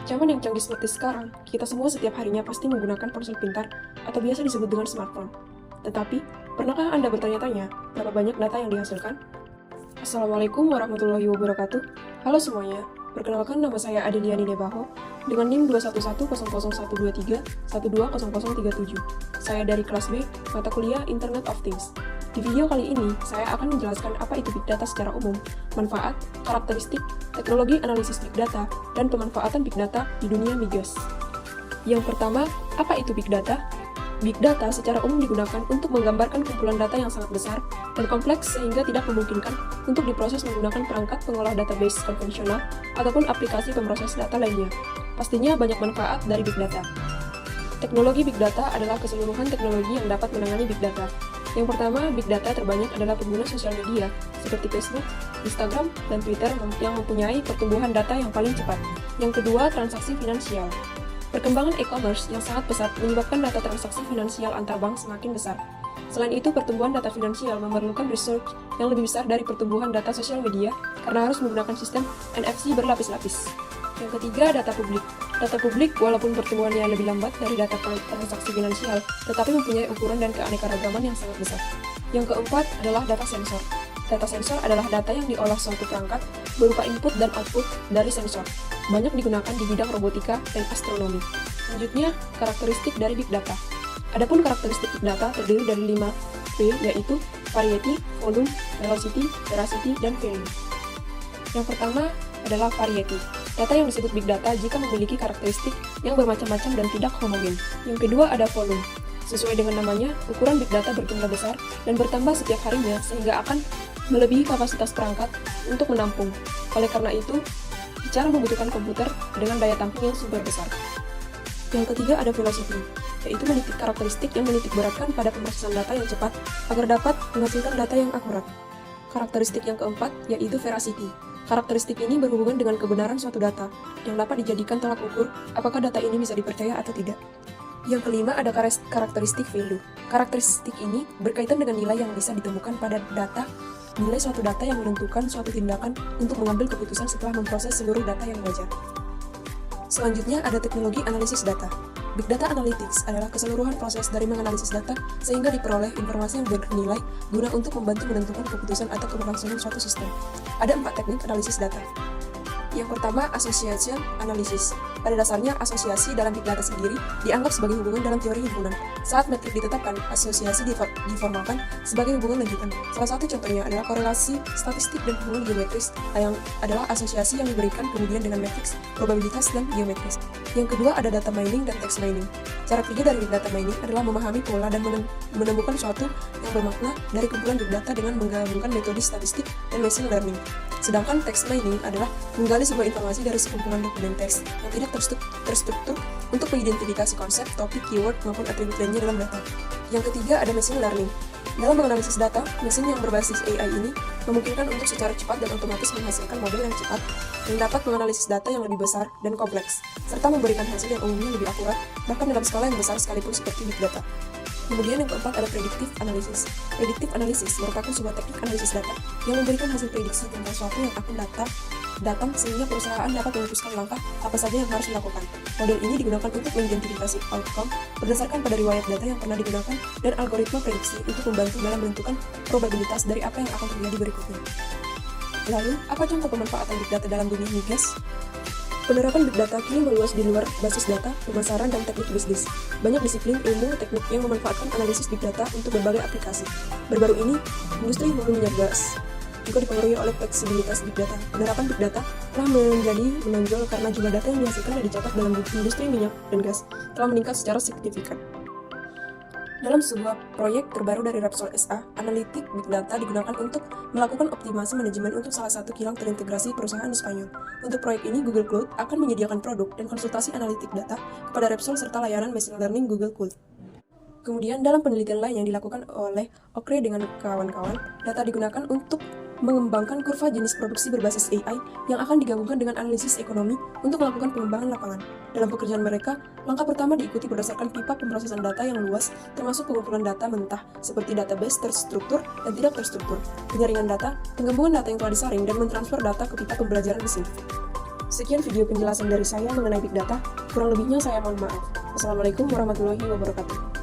Zaman yang canggih seperti sekarang, kita semua setiap harinya pasti menggunakan ponsel pintar atau biasa disebut dengan smartphone. Tetapi, pernahkah Anda bertanya-tanya berapa banyak data yang dihasilkan? Assalamualaikum warahmatullahi wabarakatuh. Halo semuanya, perkenalkan nama saya Adeliani Debaho dengan NIM 211000123120037. Saya dari kelas B, mata kuliah Internet of Things. Di video kali ini, saya akan menjelaskan apa itu Big Data secara umum, manfaat, karakteristik, teknologi analisis Big Data, dan pemanfaatan Big Data di dunia migas. Yang pertama, apa itu Big Data? Big Data secara umum digunakan untuk menggambarkan kumpulan data yang sangat besar dan kompleks sehingga tidak memungkinkan untuk diproses menggunakan perangkat pengolah database konvensional ataupun aplikasi pemroses data lainnya. Pastinya banyak manfaat dari Big Data. Teknologi Big Data adalah keseluruhan teknologi yang dapat menangani Big Data. Yang pertama, Big Data terbanyak adalah pengguna sosial media, seperti Facebook, Instagram, dan Twitter yang mempunyai pertumbuhan data yang paling cepat. Yang kedua, transaksi finansial. Perkembangan e-commerce yang sangat pesat menyebabkan data transaksi finansial antar bank semakin besar. Selain itu, pertumbuhan data finansial memerlukan research yang lebih besar dari pertumbuhan data sosial media karena harus menggunakan sistem NFC berlapis-lapis. Yang ketiga, data publik. Data publik, walaupun pertumbuhannya lebih lambat dari data transaksi finansial, tetapi mempunyai ukuran dan keanekaragaman yang sangat besar. Yang keempat adalah data sensor. Data sensor adalah data yang diolah suatu perangkat berupa input dan output dari sensor. Banyak digunakan di bidang robotika dan astronomi. Selanjutnya, karakteristik dari Big Data. Adapun karakteristik Big Data terdiri dari 5 V, yaitu variety, volume, velocity, veracity, dan value. Yang pertama adalah variety. Data yang disebut Big Data jika memiliki karakteristik yang bermacam-macam dan tidak homogen. Yang kedua ada volume. Sesuai dengan namanya, ukuran Big Data berjumlah besar dan bertambah setiap harinya sehingga akan melebihi kapasitas perangkat untuk menampung. Oleh karena itu, bicara membutuhkan komputer dengan daya tampung yang super besar. Yang ketiga ada velocity, yaitu menitik karakteristik yang menitik beratkan pada pemrosesan data yang cepat agar dapat menghasilkan data yang akurat. Karakteristik yang keempat yaitu veracity. Karakteristik ini berhubungan dengan kebenaran suatu data yang dapat dijadikan tolak ukur apakah data ini bisa dipercaya atau tidak. Yang kelima ada karakteristik value. Karakteristik ini berkaitan dengan nilai yang bisa ditemukan pada data, nilai suatu data yang menentukan suatu tindakan untuk mengambil keputusan setelah memproses seluruh data yang wajar. Selanjutnya ada teknologi analisis data. Big Data Analytics adalah keseluruhan proses dari menganalisis data sehingga diperoleh informasi yang bernilai guna untuk membantu menentukan keputusan atau keberlangsungan suatu sistem. Ada 4 teknik analisis data. Yang pertama, association analysis. Pada dasarnya, asosiasi dalam Big Data sendiri dianggap sebagai hubungan dalam teori hubungan. Saat metrik ditetapkan, asosiasi diformalkan sebagai hubungan lanjutan. Salah satu contohnya adalah korelasi statistik dan hubungan geometris, yang adalah asosiasi yang diberikan kemudian dengan matriks, probabilitas, dan geometris. Yang kedua ada data mining dan text mining. Cara kerja dari Big Data mining adalah memahami pola dan menemukan suatu yang bermakna dari kumpulan Big Data dengan menggabungkan metode statistik dan machine learning. Sedangkan text mining adalah menggali sebuah informasi dari sekumpulan dokumen teks yang tidak terstruktur untuk mengidentifikasi konsep, topik, keyword, maupun atribut lainnya dalam data. Yang ketiga ada machine learning. Dalam menganalisis data, mesin yang berbasis AI ini memungkinkan untuk secara cepat dan otomatis menghasilkan model yang cepat yang dapat menganalisis data yang lebih besar dan kompleks, serta memberikan hasil yang umumnya lebih akurat, bahkan dalam skala yang besar sekalipun seperti Big Data. Kemudian yang keempat ada predictive analysis. Predictive analysis merupakan sebuah teknik analisis data yang memberikan hasil prediksi tentang suatu yang akan datang sehingga perusahaan dapat memutuskan langkah apa saja yang harus dilakukan. Model ini digunakan untuk mengidentifikasi outcome berdasarkan pada riwayat data yang pernah digunakan dan algoritma prediksi untuk membantu dalam menentukan probabilitas dari apa yang akan terjadi berikutnya. Lalu, apa contoh pemanfaatan Big Data dalam dunia migas? Penerapan Big Data kini meluas di luar basis data, pemasaran, dan teknik bisnis. Banyak disiplin ilmu teknik yang memanfaatkan analisis Big Data untuk berbagai aplikasi. Baru-baru ini, industri hulu minyak gas juga dipengaruhi oleh fleksibilitas Big Data. Penerapan Big Data telah menjadi menonjol karena jumlah data yang dihasilkan dan dicatat dalam industri minyak dan gas telah meningkat secara signifikan. Dalam sebuah proyek terbaru dari Repsol SA, analitik Big Data digunakan untuk melakukan optimasi manajemen untuk salah satu kilang terintegrasi perusahaan di Spanyol. Untuk proyek ini, Google Cloud akan menyediakan produk dan konsultasi analitik data kepada Repsol serta layanan machine learning Google Cloud. Kemudian, dalam penelitian lain yang dilakukan oleh Okre dengan kawan-kawan, data digunakan untuk mengembangkan kurva jenis produksi berbasis AI yang akan digabungkan dengan analisis ekonomi untuk melakukan pengembangan lapangan. Dalam pekerjaan mereka, langkah pertama diikuti berdasarkan pipa pemrosesan data yang luas, termasuk pengumpulan data mentah seperti database terstruktur dan tidak terstruktur, penyaringan data, penggabungan data yang telah disaring, dan mentransfer data ke pipa pembelajaran mesin. Sekian video penjelasan dari saya mengenai Big Data. Kurang lebihnya saya mohon maaf. Assalamualaikum warahmatullahi wabarakatuh.